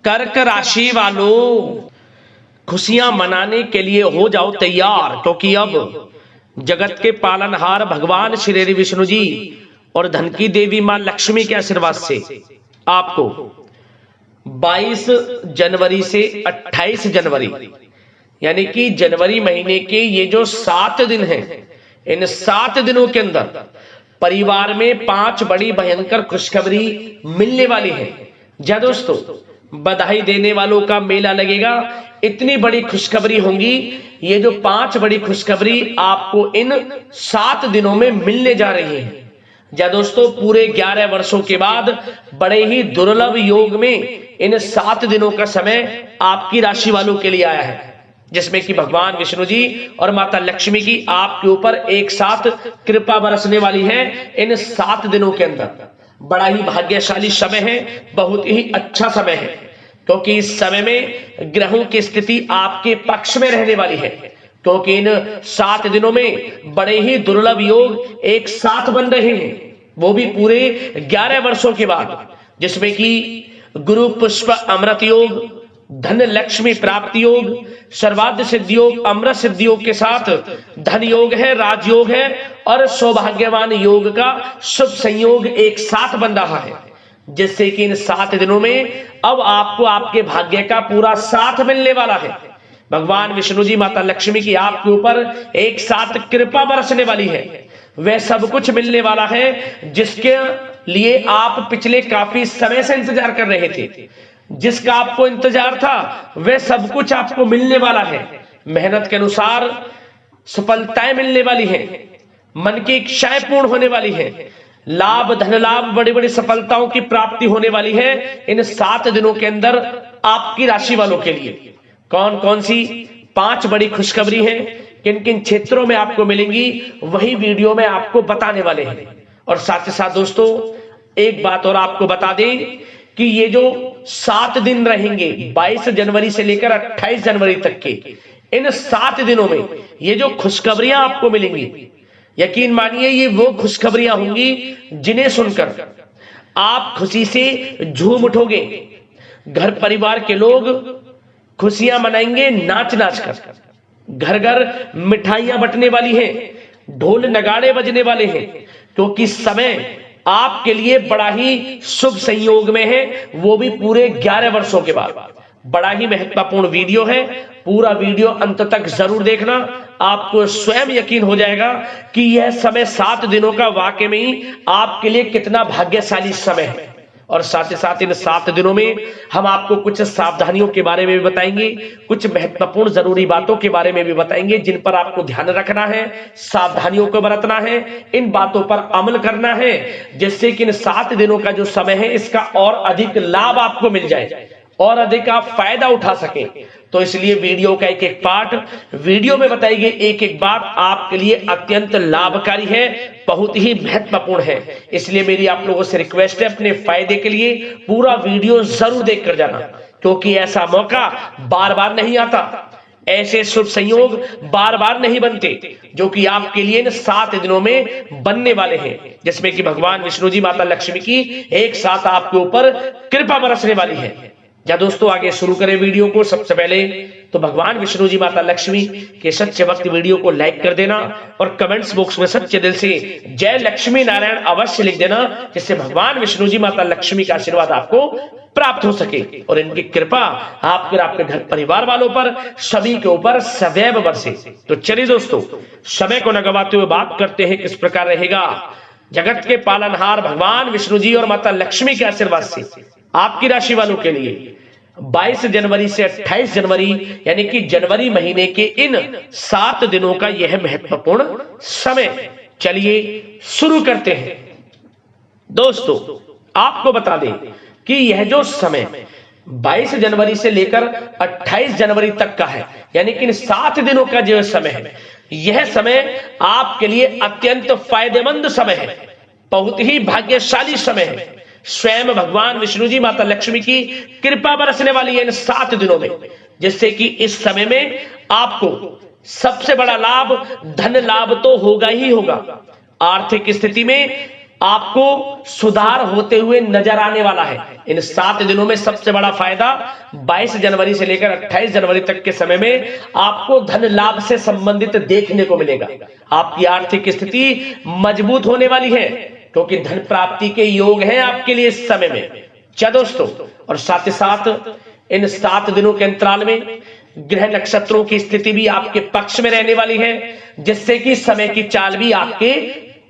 कर्क राशि वालों, खुशियां मनाने के लिए हो जाओ तैयार, क्योंकि अब जगत के पालनहार भगवान श्री हरि विष्णु जी और धन की देवी मां लक्ष्मी के आशीर्वाद से आपको 22 जनवरी से 28 जनवरी यानी कि जनवरी महीने के ये जो 7 दिन हैं, इन 7 दिनों के अंदर परिवार में 5 बड़ी भयंकर खुशखबरी मिलने वाली है। जय दोस्तों, बधाई देने वालों का मेला लगेगा। इतनी बड़ी खुशखबरी होंगी। ये जो 5 बड़ी खुशखबरी आपको इन 7 दिनों में मिलने जा रही है। जय दोस्तों, पूरे 11 वर्षों के बाद बड़े ही दुर्लभ योग में इन 7 दिनों का समय आपकी राशि वालों के लिए आया है, जिसमें कि भगवान विष्णु जी और माता लक्ष्मी की आपके ऊपर एक साथ कृपा बरसने वाली है। इन 7 दिनों के अंदर बड़ा ही भाग्यशाली समय है, बहुत ही अच्छा समय है, क्योंकि इस समय में ग्रहों की स्थिति आपके पक्ष में रहने वाली है। क्योंकि इन 7 दिनों में बड़े ही दुर्लभ योग एक साथ बन रहे हैं, वो भी पूरे 11 वर्षों के बाद, जिसमें कि गुरु पुष्प अमृत योग, धन लक्ष्मी प्राप्ति योग, सर्वार्थ सिद्धि योग, अमृत सिद्धि योग के साथ धन योग है, राजयोग है और सौभाग्यवान योग का शुभ संयोग एक साथ बन रहा है, जिससे कि इन 7 दिनों में अब आपको आपके भाग्य का पूरा साथ मिलने वाला है। भगवान विष्णु जी माता लक्ष्मी की आपके ऊपर एक साथ कृपा बरसने वाली है। वह सब कुछ मिलने वाला है जिसके लिए आप पिछले काफी समय से इंतजार कर रहे थे। जिसका आपको इंतजार था वह सब कुछ आपको मिलने वाला है। मेहनत के अनुसार सफलताएं मिलने वाली हैं, मन की इच्छाएं पूर्ण होने वाली हैं, लाभ, धन लाभ, बड़ी बड़ी सफलताओं की प्राप्ति होने वाली है इन 7 दिनों के अंदर आपकी राशि वालों के लिए। कौन कौन सी 5 बड़ी खुशखबरी हैं, किन किन क्षेत्रों में आपको मिलेंगी, वही वीडियो में आपको बताने वाले हैं। और साथ ही साथ दोस्तों, एक बात और आपको बता दें कि ये जो 7 दिन रहेंगे 22 जनवरी से लेकर 28 जनवरी तक के, इन 7 दिनों में ये जो खुशखबरियां आपको मिलेंगी, यकीन मानिए ये वो खुशखबरियां होंगी जिन्हें सुनकर आप खुशी से झूम उठोगे। घर परिवार के लोग खुशियां मनाएंगे नाच नाच कर, घर घर मिठाइयां बंटने वाली हैं, ढोल नगाड़े बजने वाले हैं, क्योंकि समय आपके लिए बड़ा ही शुभ संयोग में है, वो भी पूरे 11 वर्षों के बाद। बड़ा ही महत्वपूर्ण वीडियो है, पूरा वीडियो अंत तक जरूर देखना। आपको स्वयं यकीन हो जाएगा कि यह समय 7 दिनों का वाकई में ही आपके लिए कितना भाग्यशाली समय है। और साथ ही साथ इन 7 दिनों में हम आपको कुछ सावधानियों के बारे में भी बताएंगे, कुछ महत्वपूर्ण जरूरी बातों के बारे में भी बताएंगे जिन पर आपको ध्यान रखना है, सावधानियों को बरतना है, इन बातों पर अमल करना है, जिससे कि इन 7 दिनों का जो समय है इसका और अधिक लाभ आपको मिल जाए और अधिक आप फायदा उठा सकें। तो इसलिए वीडियो का एक एक पार्ट वीडियो में बताई गई एक एक बात आपके लिए अत्यंत लाभकारी है, बहुत ही महत्वपूर्ण है। इसलिए मेरी आप लोगों से रिक्वेस्ट है, अपने फायदे के लिए पूरा वीडियो जरूर देख कर जाना, क्योंकि ऐसा मौका बार बार नहीं आता, ऐसे शुभ संयोग बार बार नहीं बनते जो कि आपके लिए इन 7 दिनों में बनने वाले हैं, जिसमें कि भगवान विष्णु जी माता लक्ष्मी की एक साथ आपके ऊपर कृपा बरसने वाली है। या दोस्तों, आगे शुरू करें वीडियो को। सबसे पहले तो भगवान विष्णु जी माता लक्ष्मी के सच्चे भक्त वीडियो को लाइक कर देना और कमेंट्स बॉक्स में सच्चे दिल से जय लक्ष्मी नारायण अवश्य लिख देना, जिससे भगवान विष्णु जी माता लक्ष्मी का आशीर्वाद आपको प्राप्त हो सके और इनकी कृपा आपके और आपके घर परिवार वालों पर सभी के ऊपर सदैव बरसे। तो चलिए दोस्तों, समय को न गवाते हुए बात करते हैं किस प्रकार रहेगा जगत के पालनहार भगवान विष्णु जी और माता लक्ष्मी के आशीर्वाद से आपकी राशि वालों के लिए 22 जनवरी से 28 जनवरी यानी कि जनवरी महीने के इन 7 दिनों का यह महत्वपूर्ण समय। चलिए शुरू करते हैं। दोस्तों, आपको बता दें कि यह जो समय 22 जनवरी से लेकर 28 जनवरी तक का है, यानी कि इन 7 दिनों का जो समय है, यह समय आपके लिए अत्यंत फायदेमंद समय है, बहुत ही भाग्यशाली समय है। स्वयं भगवान विष्णु जी माता लक्ष्मी की कृपा बरसने वाली है इन 7 दिनों में, जिससे कि इस समय में आपको सबसे बड़ा लाभ धन लाभ तो होगा ही होगा। आर्थिक स्थिति में आपको सुधार होते हुए नजर आने वाला है। इन 7 दिनों में सबसे बड़ा फायदा 22 जनवरी से लेकर 28 जनवरी तक के समय में आपको धन लाभ से संबंधित देखने को मिलेगा। आपकी आर्थिक स्थिति मजबूत होने वाली है क्योंकि धन प्राप्ति के योग हैं आपके लिए इस समय में। क्या दोस्तों, और साथ ही साथ इन 7 दिनों के अंतराल में ग्रह नक्षत्रों की स्थिति भी आपके पक्ष में रहने वाली है, जिससे कि समय की चाल भी आपके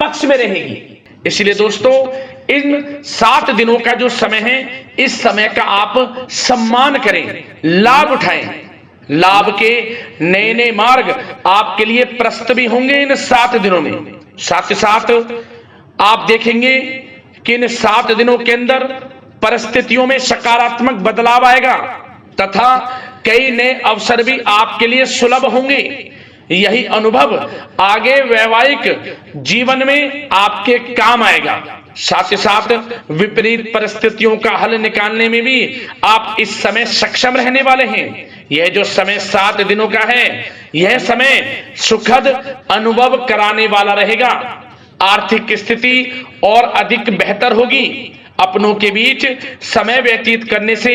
पक्ष में रहेगी। इसलिए दोस्तों, इन 7 दिनों का जो समय है, इस समय का आप सम्मान करें, लाभ उठाएं। लाभ के नए नए मार्ग आपके लिए प्रशस्त भी होंगे इन 7 दिनों में। साथ ही साथ आप देखेंगे कि इन 7 दिनों के अंदर परिस्थितियों में सकारात्मक बदलाव आएगा तथा कई नए अवसर भी आपके लिए सुलभ होंगे। यही अनुभव आगे वैवाहिक जीवन में आपके काम आएगा। साथ ही साथ विपरीत परिस्थितियों का हल निकालने में भी आप इस समय सक्षम रहने वाले हैं। यह जो समय 7 दिनों का है, यह समय सुखद अनुभव कराने वाला रहेगा। आर्थिक स्थिति और अधिक बेहतर होगी। अपनों के बीच समय व्यतीत करने से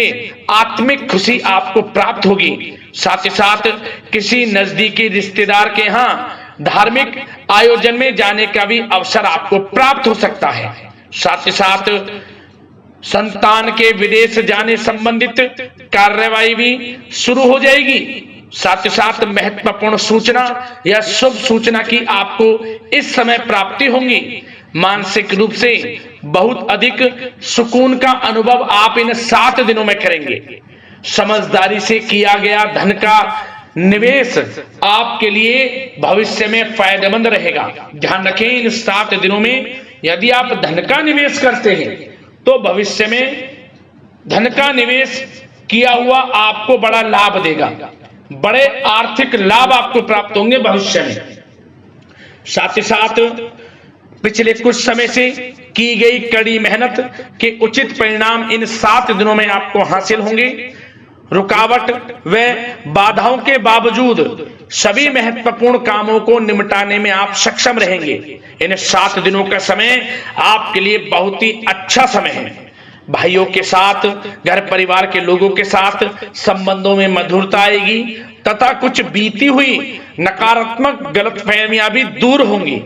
आत्मिक खुशी आपको प्राप्त होगी। साथ ही साथ किसी नजदीकी रिश्तेदार के यहाँ धार्मिक आयोजन में जाने का भी अवसर आपको प्राप्त हो सकता है। साथ ही साथ संतान के विदेश जाने संबंधित कार्यवाही भी शुरू हो जाएगी। साथ ही साथ महत्वपूर्ण सूचना या शुभ सूचना की आपको इस समय प्राप्ति होंगी। मानसिक रूप से बहुत अधिक सुकून का अनुभव आप इन 7 दिनों में करेंगे। समझदारी से किया गया धन का निवेश आपके लिए भविष्य में फायदेमंद रहेगा। ध्यान रखें, इन 7 दिनों में यदि आप धन का निवेश करते हैं तो भविष्य में धन का निवेश किया हुआ आपको बड़ा लाभ देगा। बड़े आर्थिक लाभ आपको प्राप्त होंगे भविष्य में। साथ ही साथ पिछले कुछ समय से की गई कड़ी मेहनत के उचित परिणाम इन 7 दिनों में आपको हासिल होंगे। रुकावट व बाधाओं के बावजूद सभी महत्वपूर्ण कामों को निपटाने में आप सक्षम रहेंगे। इन 7 दिनों का समय आपके लिए बहुत ही अच्छा समय है। भाइयों के साथ, घर परिवार के लोगों के साथ संबंधों में मधुरता आएगी तथा कुछ बीती हुई नकारात्मक गलतफहमियां भी दूर होंगी।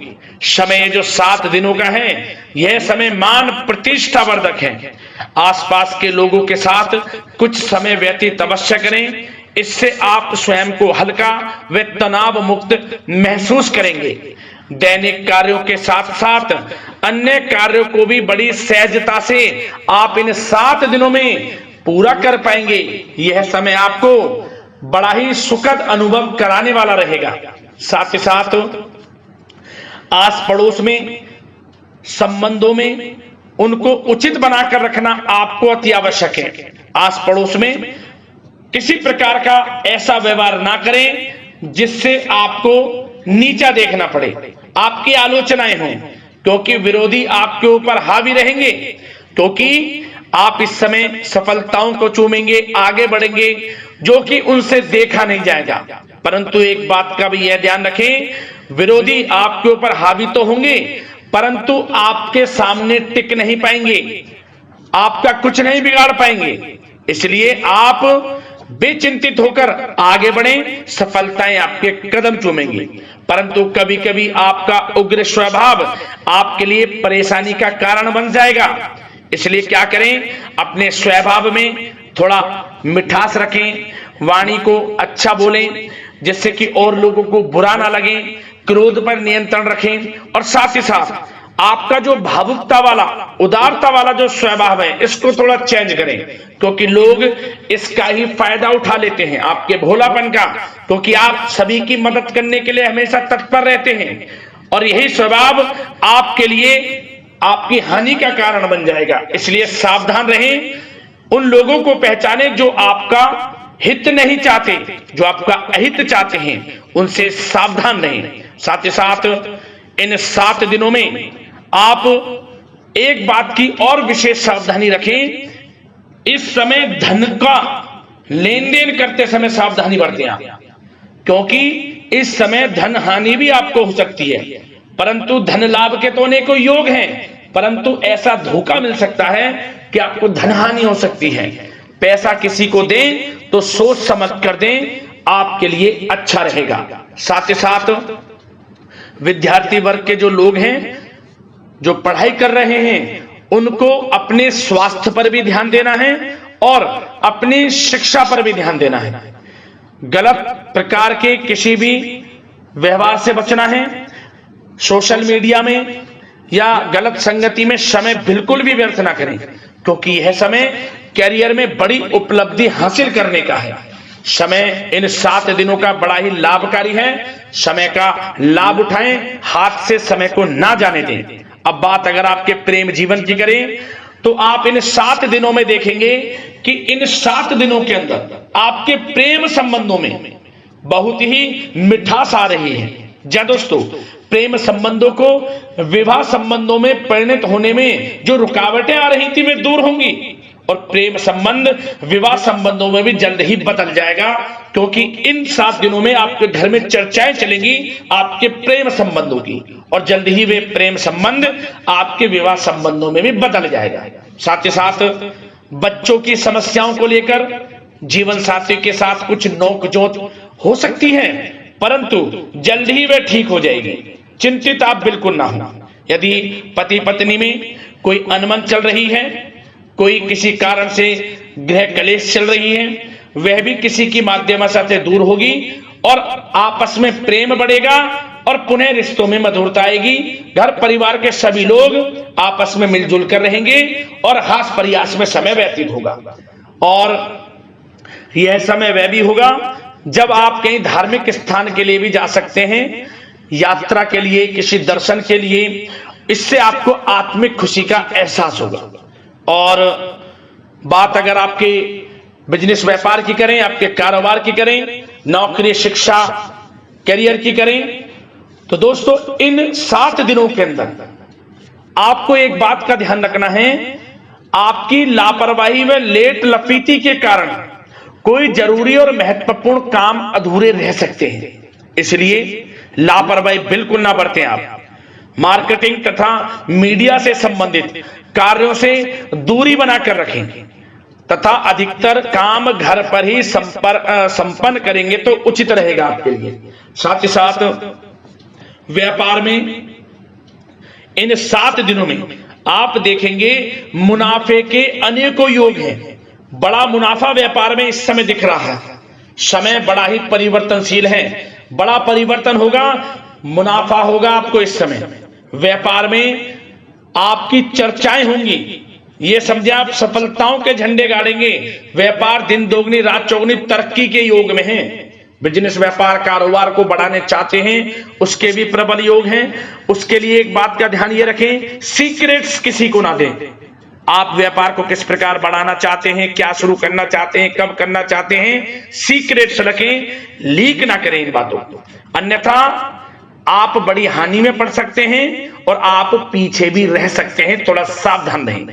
समय जो 7 दिनों का है, यह समय मान प्रतिष्ठा वर्धक है। आसपास के लोगों के साथ कुछ समय व्यतीत अवश्य करें। इससे आप स्वयं को हल्का व तनाव मुक्त महसूस करेंगे। दैनिक कार्यों के साथ साथ अन्य कार्यों को भी बड़ी सहजता से आप इन 7 दिनों में पूरा कर पाएंगे। यह समय आपको बड़ा ही सुखद अनुभव कराने वाला रहेगा। साथ ही साथ आस पड़ोस में संबंधों में उनको उचित बनाकर रखना आपको अति आवश्यक है। आस पड़ोस में किसी प्रकार का ऐसा व्यवहार ना करें जिससे आपको नीचा देखना पड़े, आपकी आलोचनाएं हों, क्योंकि विरोधी आपके ऊपर हावी रहेंगे। क्योंकि आप इस समय सफलताओं को चूमेंगे, आगे बढ़ेंगे, जो कि उनसे देखा नहीं जाएगा। परंतु एक बात का भी यह ध्यान रखें, विरोधी आपके ऊपर हावी तो होंगे परंतु आपके सामने टिक नहीं पाएंगे, आपका कुछ नहीं बिगाड़ पाएंगे। इसलिए आप बेचिंतित होकर आगे बढ़ें, सफलताएं आपके कदम चूमेंगी। परंतु कभी कभी आपका उग्र स्वभाव आपके लिए परेशानी का कारण बन जाएगा। इसलिए क्या करें, अपने स्वभाव में थोड़ा मिठास रखें, वाणी को अच्छा बोलें जिससे कि और लोगों को बुरा ना लगे, क्रोध पर नियंत्रण रखें। और साथ ही साथ आपका जो भावुकता वाला, उदारता वाला जो स्वभाव है, इसको थोड़ा चेंज करें, क्योंकि लोग इसका ही फायदा उठा लेते हैं, आपके भोलापन का, क्योंकि आप सभी की मदद करने के लिए हमेशा तत्पर रहते हैं। और यही स्वभाव आपके लिए आपकी हानि का कारण बन जाएगा। इसलिए सावधान रहें, उन लोगों को पहचानें जो आपका हित नहीं चाहते, जो आपका अहित चाहते हैं, उनसे सावधान रहें। साथ ही साथ इन 7 दिनों में आप एक बात की और विशेष सावधानी रखें, इस समय धन का लेन देन करते समय सावधानी बरतें आप, क्योंकि इस समय धन हानि भी आपको हो सकती है। परंतु धन लाभ के तो अनेकों योग हैं, परंतु ऐसा धोखा मिल सकता है कि आपको धनहानि हो सकती है। पैसा किसी को दें तो सोच समझ कर दें, आपके लिए अच्छा रहेगा। साथ ही साथ विद्यार्थी वर्ग के जो लोग हैं, जो पढ़ाई कर रहे हैं, उनको अपने स्वास्थ्य पर भी ध्यान देना है और अपनी शिक्षा पर भी ध्यान देना है। गलत प्रकार के किसी भी व्यवहार से बचना है। सोशल मीडिया में या गलत संगति में समय बिल्कुल भी व्यर्थ ना करें, क्योंकि यह समय कैरियर में बड़ी उपलब्धि हासिल करने का है। समय इन 7 दिनों का बड़ा ही लाभकारी है। समय का लाभ उठाएं, हाथ से समय को ना जाने दें। अब बात अगर आपके प्रेम जीवन की करें तो आप इन 7 दिनों में देखेंगे कि इन 7 दिनों के अंदर आपके प्रेम संबंधों में बहुत ही मिठास आ रही है। जी दोस्तों, प्रेम संबंधों को विवाह संबंधों में परिणत होने में जो रुकावटें आ रही थी वे दूर होंगी और प्रेम संबंध विवाह संबंधों में भी जल्द ही बदल जाएगा, क्योंकि इन 7 दिनों में आपके घर में चर्चाएं चलेंगी आपके प्रेम संबंधों की और जल्द ही वे प्रेम संबंध आपके विवाह संबंधों में भी बदल जाएगा। साथ ही साथ बच्चों की समस्याओं को लेकर जीवन साथी के साथ कुछ नोकझोंक हो सकती है, परंतु जल्द ही वे ठीक हो जाएगी। चिंतित आप बिल्कुल ना हो। यदि पति पत्नी में कोई अनबन चल रही है, कोई किसी कारण से गृह कलेश चल रही है, वह भी किसी की माध्यम से दूर होगी और आपस में प्रेम बढ़ेगा और पुनः रिश्तों में मधुरता आएगी। घर परिवार के सभी लोग आपस में मिलजुल कर रहेंगे और हास प्रयास में समय व्यतीत होगा। और यह समय वह भी होगा जब आप कहीं धार्मिक स्थान के लिए भी जा सकते हैं, यात्रा के लिए, किसी दर्शन के लिए। इससे आपको आत्मिक खुशी का एहसास होगा। और बात अगर आपके बिजनेस व्यापार की करें, आपके कारोबार की करें, नौकरी, शिक्षा, करियर की करें, तो दोस्तों इन 7 दिनों के अंदर आपको एक बात का ध्यान रखना है। आपकी लापरवाही व लेट लफीती के कारण कोई जरूरी और महत्वपूर्ण काम अधूरे रह सकते हैं, इसलिए लापरवाही बिल्कुल ना बरतें। आप मार्केटिंग तथा मीडिया से संबंधित कार्यों से दूरी बनाकर रखें तथा अधिकतर काम घर पर ही संपन्न करेंगे तो उचित रहेगा आपके लिए। साथ ही साथ व्यापार में इन 7 दिनों में आप देखेंगे मुनाफे के अनेकों योग हैं। बड़ा मुनाफा व्यापार में इस समय दिख रहा है। समय बड़ा ही परिवर्तनशील है, बड़ा परिवर्तन होगा, मुनाफा होगा आपको इस समय। व्यापार में आपकी चर्चाएं होंगी, ये समझे आप सफलताओं के झंडे गाड़ेंगे। व्यापार दिन दोगुनी रात चौगुनी तरक्की के योग में है। बिजनेस व्यापार कारोबार को बढ़ाने चाहते हैं, उसके भी प्रबल योग हैं। उसके लिए एक बात का ध्यान ये रखें, सीक्रेट्स किसी को ना दें। आप व्यापार को किस प्रकार बढ़ाना चाहते हैं, क्या शुरू करना चाहते हैं, कब करना चाहते हैं, सीक्रेट्स रखें, लीक ना करें इन बातों को, अन्यथा आप बड़ी हानि में पड़ सकते हैं और आप पीछे भी रह सकते हैं। थोड़ा सावधान रहें।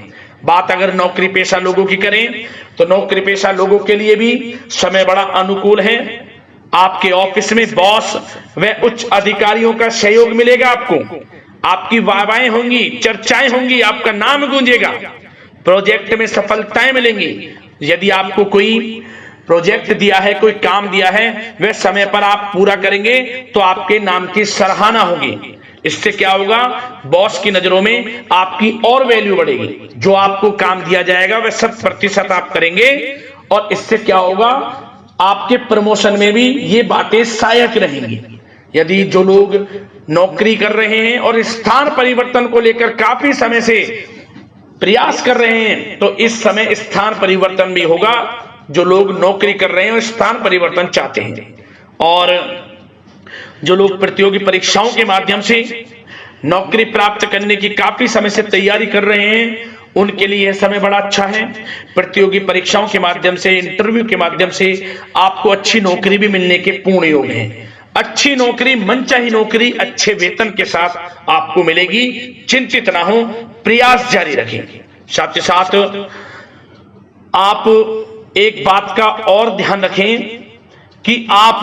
बात अगर नौकरी पेशा लोगों की करें तो नौकरी पेशा लोगों के लिए भी समय बड़ा अनुकूल है। आपके ऑफिस में बॉस व उच्च अधिकारियों का सहयोग मिलेगा आपको, आपकी वाहवाहें होंगी, चर्चाएं होंगी, आपका नाम गूंजेगा, प्रोजेक्ट में सफलताएं मिलेंगी। यदि आपको कोई प्रोजेक्ट दिया है, कोई काम दिया है, वह समय पर आप पूरा करेंगे तो आपके नाम की सराहना होगी। इससे क्या होगा, बॉस की नजरों में आपकी और वैल्यू बढ़ेगी। जो आपको काम दिया जाएगा वह 100% आप करेंगे और इससे क्या होगा, आपके प्रमोशन में भी ये बातें सहायक रहेंगी। यदि जो लोग नौकरी कर रहे हैं और स्थान परिवर्तन को लेकर काफी समय से प्रयास कर रहे हैं, तो इस समय स्थान परिवर्तन भी होगा। जो लोग नौकरी कर रहे हैं और स्थान परिवर्तन चाहते हैं, और जो लोग प्रतियोगी परीक्षाओं के माध्यम से नौकरी प्राप्त करने की काफी समय से तैयारी कर रहे हैं, उनके लिए यह समय बड़ा अच्छा है। प्रतियोगी परीक्षाओं के माध्यम से, इंटरव्यू के माध्यम से आपको अच्छी नौकरी भी मिलने के पूर्ण योग हैं। अच्छी नौकरी, मनचाही नौकरी अच्छे वेतन के साथ आपको मिलेगी। चिंतित ना हो, प्रयास जारी रखें। साथ ही साथ आप एक बात का और ध्यान रखें कि आप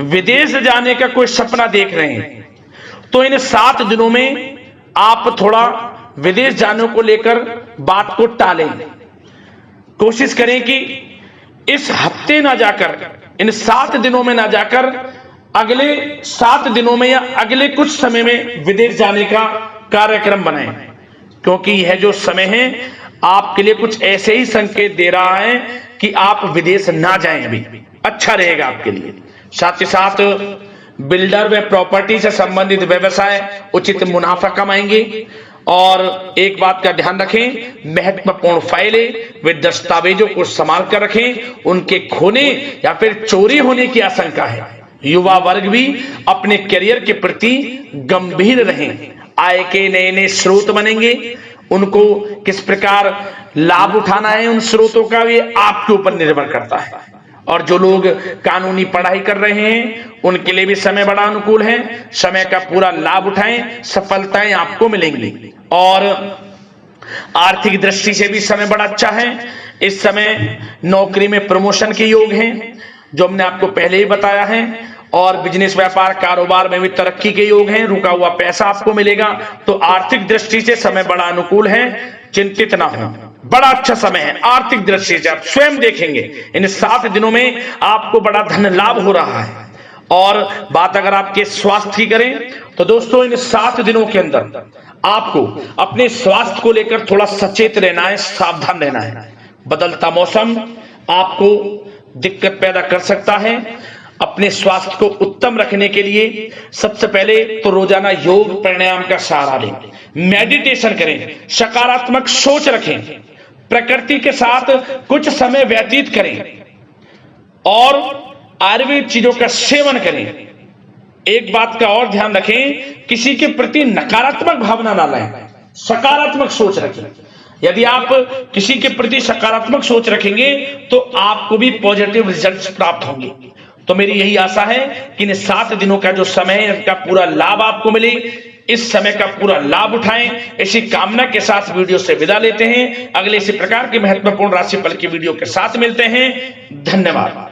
विदेश जाने का कोई सपना देख रहे हैं तो इन 7 दिनों में आप थोड़ा विदेश जाने को लेकर बात को टालें। कोशिश करें कि इस हफ्ते ना जाकर, इन 7 दिनों में ना जाकर, अगले 7 दिनों में या अगले कुछ समय में विदेश जाने का कार्यक्रम बनाएं, क्योंकि यह जो समय है आपके लिए कुछ ऐसे ही संकेत दे रहा है कि आप विदेश ना जाएं। अभी अच्छा रहेगा आपके लिए। साथ ही साथ बिल्डर व प्रॉपर्टी से संबंधित व्यवसाय उचित मुनाफा कमाएंगे। और एक बात का ध्यान रखें, महत्वपूर्ण फाइलें व दस्तावेजों को संभाल कर रखें, उनके खोने या फिर चोरी होने की आशंका है। युवा वर्ग भी अपने करियर के प्रति गंभीर रहें। आय के नए नए स्रोत बनेंगे, उनको किस प्रकार लाभ उठाना है उन स्रोतों का भी आपके ऊपर निर्भर करता है। और जो लोग कानूनी पढ़ाई कर रहे हैं उनके लिए भी समय बड़ा अनुकूल है। समय का पूरा लाभ उठाएं, सफलताएं आपको मिलेंगी। और आर्थिक दृष्टि से भी समय बड़ा अच्छा है। इस समय नौकरी में प्रमोशन के योग हैं, जो हमने आपको पहले ही बताया है। और बिजनेस व्यापार कारोबार में भी तरक्की के योग हैं। रुका हुआ पैसा आपको मिलेगा। तो आर्थिक दृष्टि से समय बड़ा अनुकूल है, चिंतित ना हो, बड़ा अच्छा समय है। आर्थिक दृष्टि से आप स्वयं देखेंगे इन 7 दिनों में आपको बड़ा धन लाभ हो रहा है। और बात अगर आपके स्वास्थ्य की करें तो दोस्तों, इन 7 दिनों के अंदर आपको अपने स्वास्थ्य को लेकर थोड़ा सचेत रहना है, सावधान रहना है। बदलता मौसम आपको दिक्कत पैदा कर सकता है। अपने स्वास्थ्य को उत्तम रखने के लिए सबसे पहले तो रोजाना योग प्राणायाम का सहारा लें, मेडिटेशन करें, सकारात्मक सोच रखें, प्रकृति के साथ कुछ समय व्यतीत करें और आयुर्वेद चीजों का सेवन करें। एक बात का और ध्यान रखें, किसी के प्रति नकारात्मक भावना ना लाएं, सकारात्मक सोच रखें। यदि आप किसी के प्रति सकारात्मक सोच रखेंगे तो आपको भी पॉजिटिव रिजल्ट्स प्राप्त होंगे। तो मेरी यही आशा है कि इन 7 दिनों का जो समय है इसका पूरा लाभ आपको मिले। इस समय का पूरा लाभ उठाएं, ऐसी कामना के साथ वीडियो से विदा लेते हैं। अगले इसी प्रकार के महत्वपूर्ण राशिफल की वीडियो के साथ मिलते हैं। धन्यवाद।